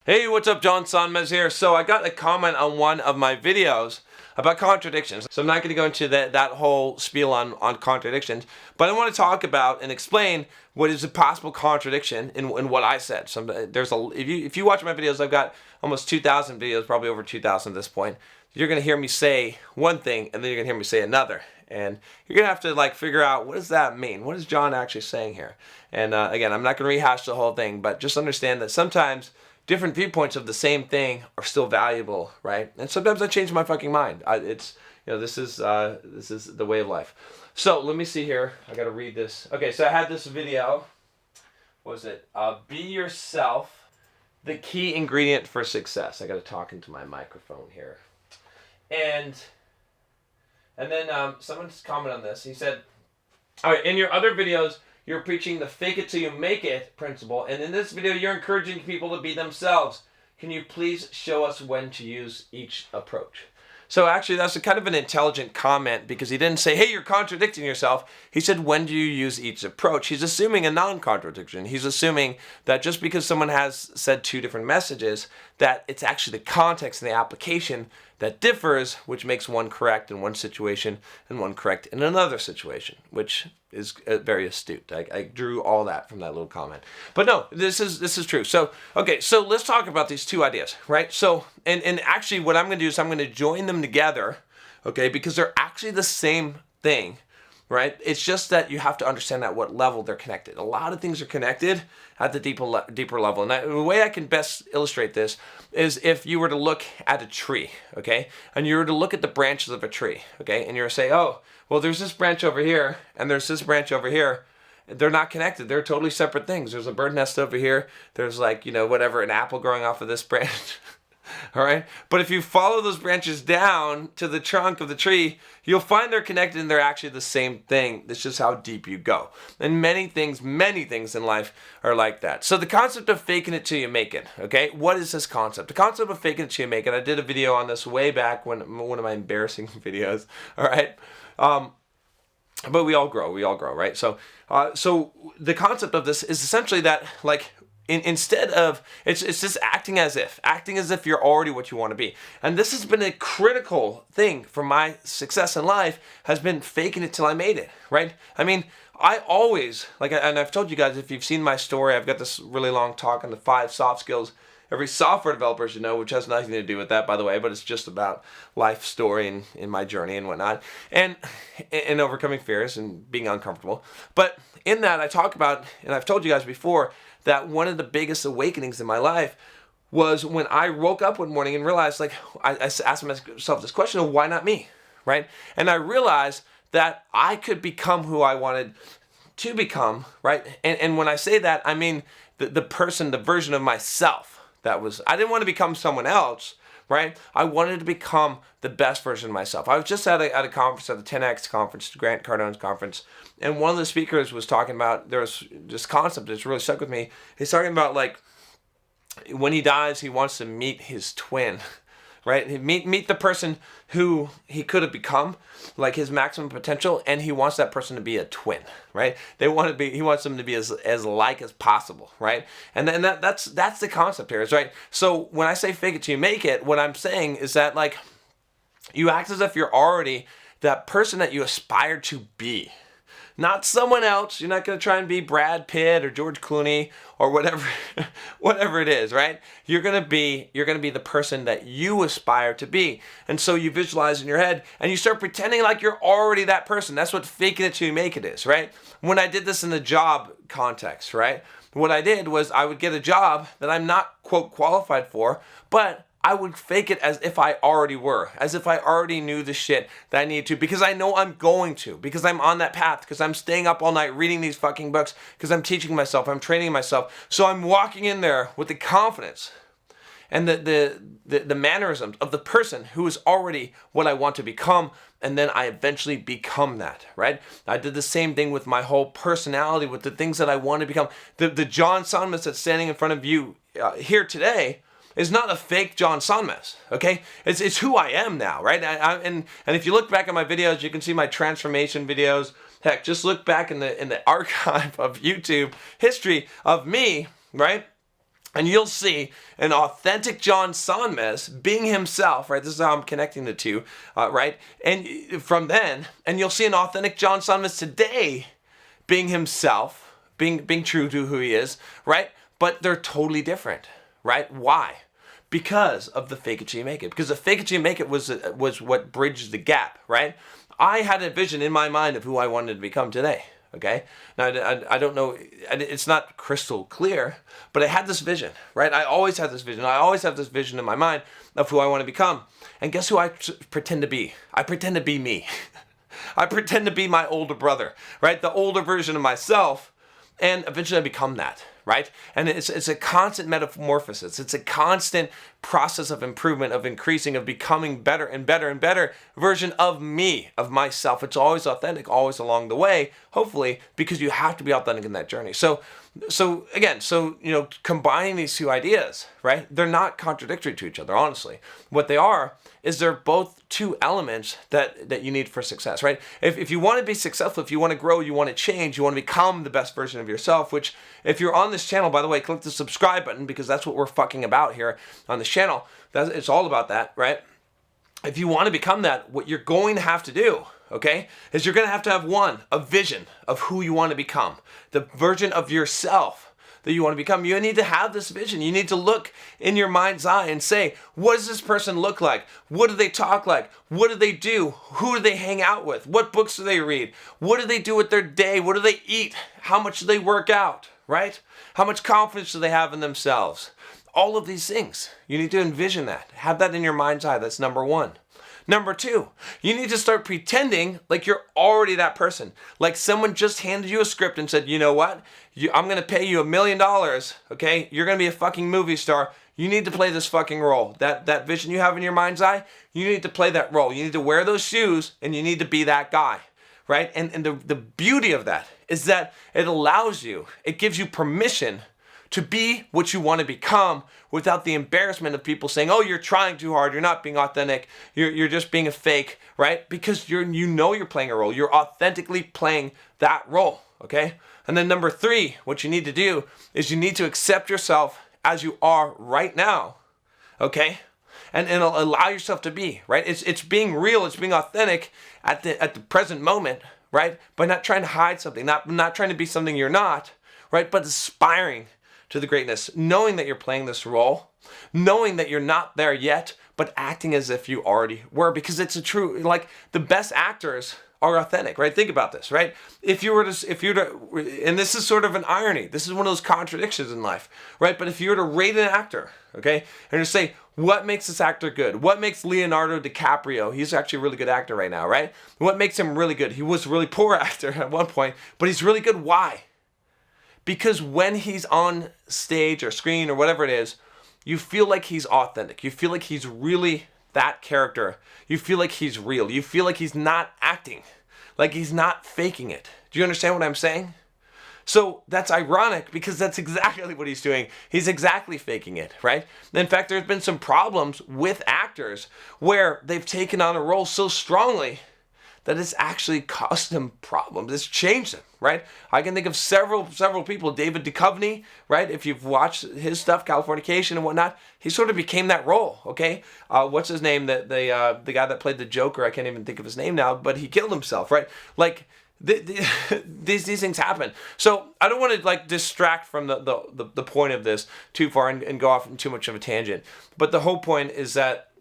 Hey, what's up? John Sonmez here. So I got a comment on one of my videos about contradictions. So I'm not going to go into that whole spiel on contradictions, but I want to talk about and explain what is a possible contradiction in what I said. So if you watch my videos, I've got almost 2,000 videos, probably over 2,000 at this point. You're going to hear me say one thing, and then you're going to hear me say another. And you're going to have to figure out, what does that mean? What is John actually saying here? And again, I'm not going to rehash the whole thing, but just understand that sometimes different viewpoints of the same thing are still valuable, right? And sometimes I change my fucking mind. This is the way of life. So let me see here. I got to read this. Okay, so I had this video. What was it? Be yourself, the key ingredient for success. I got to talk into my microphone here. And then someone's commented on this. He said, all right, in your other videos, you're preaching the fake it till you make it principle. And in this video, you're encouraging people to be themselves. Can you please show us when to use each approach? So actually, that's a kind of an intelligent comment, because he didn't say, hey, you're contradicting yourself. He said, when do you use each approach? He's assuming a non-contradiction. He's assuming that just because someone has said two different messages, that it's actually the context and the application that differs, which makes one correct in one situation and one correct in another situation, which is very astute. I drew all that from that little comment. But no, this is true. So, okay, so let's talk about these two ideas, right? So, and actually what I'm going to do is I'm going to join them together, okay, because they're actually the same thing, right? It's just that you have to understand at what level they're connected. A lot of things are connected at the deeper level. And the way I can best illustrate this is if you were to look at a tree, okay? And you were to look at the branches of a tree, okay? And you were to say, oh, well, there's this branch over here, and there's this branch over here. They're not connected. They're totally separate things. There's a bird nest over here. There's whatever, an apple growing off of this branch. All right. But if you follow those branches down to the trunk of the tree, you'll find they're connected and they're actually the same thing. It's just how deep you go. And many things in life are like that. So the concept of faking it till you make it. Okay. What is this concept? The concept of faking it till you make it. I did a video on this way back when one of my embarrassing videos. All right. But we all grow, right? So the concept of this is essentially that, instead of, it's just acting as if you're already what you want to be. And this has been a critical thing for my success in life, has been faking it till I made it, right? I mean, I always, and I've told you guys, if you've seen my story, I've got this really long talk on the 5 soft skills every software developer should know, which has nothing to do with that, by the way, but it's just about life story and in my journey and whatnot, and overcoming fears and being uncomfortable. But in that, I talk about, and I've told you guys before, that one of the biggest awakenings in my life was when I woke up one morning and realized, I asked myself this question of, why not me, right? And I realized that I could become who I wanted to become, right? And when I say that, I mean the person, the version of myself. I didn't want to become someone else, right? I wanted to become the best version of myself. I was just at a conference, at the 10X conference, Grant Cardone's conference, and one of the speakers was talking about, there was this concept that's really stuck with me. He's talking about, when he dies, he wants to meet his twin, right? Meet the person who he could have become, his maximum potential, and he wants that person to be a twin, right? He wants them to be as like as possible, right? And then that's the concept here, is right. So when I say fake it till you make it, what I'm saying is that you act as if you're already that person that you aspire to be. Not someone else. You're not going to try and be Brad Pitt or George Clooney or whatever it is, right? You're going to be the person that you aspire to be. And so you visualize in your head and you start pretending like you're already that person. That's what faking it till you make it is, right? When I did this in the job context, right? What I did was I would get a job that I'm not, quote, qualified for, but I would fake it as if I already were, as if I already knew the shit that I need to, because I know I'm going to, because I'm on that path, because I'm staying up all night reading these fucking books, because I'm teaching myself, I'm training myself. So I'm walking in there with the confidence and the mannerisms of the person who is already what I want to become, and then I eventually become that, right? I did the same thing with my whole personality, with the things that I want to become. The John Sonmez that's standing in front of you here today is not a fake John Sonmez, okay? It's who I am now, right? And if you look back at my videos, you can see my transformation videos. Heck, just look back in the archive of YouTube history of me, right? And you'll see an authentic John Sonmez being himself, right? This is how I'm connecting the two, right? And from then, and you'll see an authentic John Sonmez today being himself, being true to who he is, right? But they're totally different, right? Why? Because of the fake it till you make it. Because the fake it till you make it was what bridged the gap, right? I had a vision in my mind of who I wanted to become today. Okay, now I don't know, it's not crystal clear, but I had this vision, right? I always had this vision. I always have this vision in my mind of who I want to become. And guess who I pretend to be? I pretend to be me. I pretend to be my older brother, right? The older version of myself. And eventually I become that, right? And it's a constant metamorphosis. It's a constant process of improvement, of increasing, of becoming better and better and better version of me, of myself. It's always authentic, always along the way, hopefully, because you have to be authentic in that journey. So again, combining these two ideas, right? They're not contradictory to each other, honestly. What they are is they're both two elements that you need for success, right? If you want to be successful, if you want to grow, you want to change, you want to become the best version of yourself, which if you're on this channel, by the way, click the subscribe button because that's what we're fucking about here on this channel. It's all about that, right? If you want to become that, what you're going to have to do, okay, is you're going to have a vision of who you want to become, the version of yourself that you want to become. You need to have this vision. You need to look in your mind's eye and say, what does this person look like? What do they talk like? What do they do? Who do they hang out with? What books do they read? What do they do with their day? What do they eat? How much do they work out, right? How much confidence do they have in themselves? All of these things. You need to envision that. Have that in your mind's eye. That's number one. Number two, you need to start pretending like you're already that person. Like someone just handed you a script and said, you know what? I'm going to pay you $1 million, okay? You're going to be a fucking movie star. You need to play this fucking role. That vision you have in your mind's eye, you need to play that role. You need to wear those shoes and you need to be that guy, right? And the beauty of that is that it allows you, it gives you permission to be what you want to become without the embarrassment of people saying, oh, you're trying too hard, you're not being authentic, you're just being a fake, right? Because you're playing a role. You're authentically playing that role, okay? And then number three, what you need to do is you need to accept yourself as you are right now, okay? And allow yourself to be, right? It's being real, it's being authentic at the present moment, right? By not trying to hide something, not trying to be something you're not, right? But aspiring to the greatness, knowing that you're playing this role, knowing that you're not there yet, but acting as if you already were, because it's a true, like the best actors are authentic, right? Think about this, right? If you were to, and this is sort of an irony, this is one of those contradictions in life, right? But if you were to rate an actor, okay, and to say, what makes this actor good? What makes Leonardo DiCaprio, he's actually a really good actor right now, right? What makes him really good? He was a really poor actor at one point, but he's really good. Why? Because when he's on stage or screen or whatever it is, you feel like he's authentic. You feel like he's really that character. You feel like he's real. You feel like he's not acting, like he's not faking it. Do you understand what I'm saying? So that's ironic because that's exactly what he's doing. He's exactly faking it, right? In fact, there's been some problems with actors where they've taken on a role so strongly that it's actually caused them problems. It's changed them, right? I can think of several people. David Duchovny, right? If you've watched his stuff, Californication and whatnot, he sort of became that role, okay? What's his name? The guy that played the Joker, I can't even think of his name now, but he killed himself, right? Like, these things happen. So I don't want to like distract from the point of this too far and go off in too much of a tangent. But the whole point is that,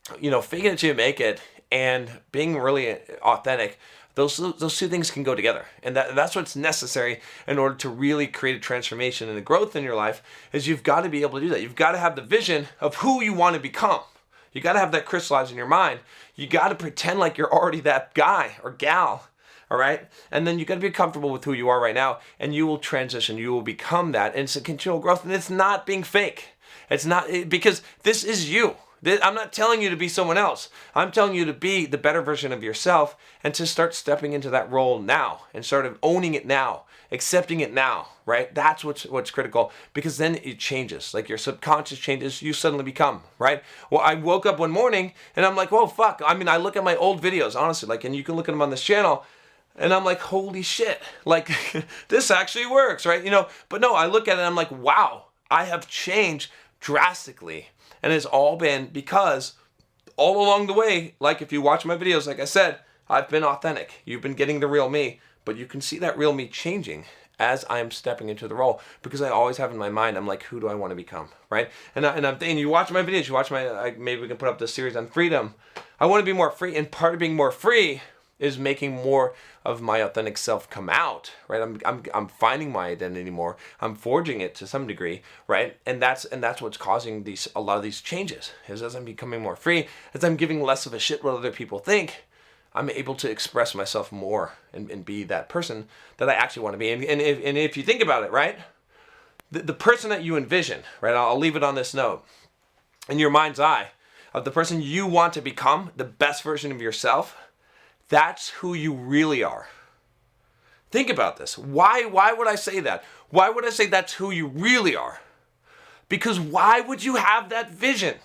faking it till you make it and being really authentic, those two things can go together. And that's what's necessary in order to really create a transformation and a growth in your life, is you've got to be able to do that. You've got to have the vision of who you want to become. You got to have that crystallized in your mind. You got to pretend like you're already that guy or gal, all right? And then you got to be comfortable with who you are right now, and you will transition. You will become that. And it's a continual growth, and it's not being fake. It's not, because this is you. I'm not telling you to be someone else. I'm telling you to be the better version of yourself and to start stepping into that role now and sort of owning it now, accepting it now, right? That's what's critical, because then it changes. Like your subconscious changes, you suddenly become, right? Well, I woke up one morning and I'm like, whoa, fuck. I mean, I look at my old videos, honestly, like, and you can look at them on this channel, and I'm like, holy shit, like this actually works, right? But no, I look at it and I'm like, wow. I have changed drastically. And it's all been because all along the way, like if you watch my videos, like I said, I've been authentic. You've been getting the real me, but you can see that real me changing as I'm stepping into the role, because I always have in my mind, I'm like, who do I want to become, right? And I'm thinking, you watch my videos, you watch maybe we can put up this series on freedom. I want to be more free, and part of being more free is making more of my authentic self come out, right? I'm finding my identity more. I'm forging it to some degree, right? And that's what's causing a lot of these changes. Is as I'm becoming more free, as I'm giving less of a shit what other people think, I'm able to express myself more and be that person that I actually want to be. And if you think about it, right, the person that you envision, right, I'll leave it on this note, in your mind's eye, of the person you want to become, the best version of yourself, that's who you really are. Think about this. Why would I say that? Why would I say that's who you really are? Because why would you have that vision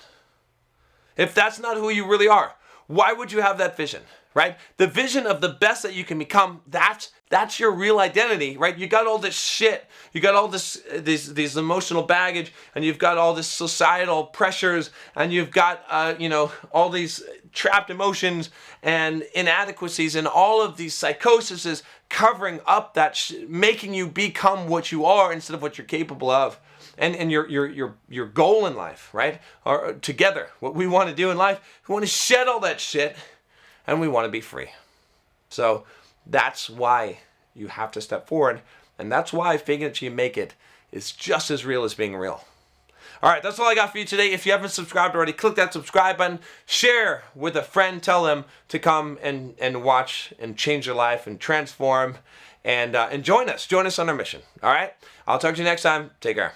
if that's not who you really are? Why would you have that vision, right? The vision of the best that you can become, that's your real identity, right? You got all this shit, you got all these emotional baggage, and you've got all this societal pressures, and you've got all these trapped emotions and inadequacies, and all of these psychoses covering up that, making you become what you are instead of what you're capable of. And your goal in life, right? Or together, what we want to do in life, we want to shed all that shit, and we want to be free. So that's why you have to step forward, and that's why faking it till you make it is just as real as being real. All right, that's all I got for you today. If you haven't subscribed already, click that subscribe button, share with a friend, tell them to come and watch and change their life and transform, and join us on our mission. All right, I'll talk to you next time. Take care.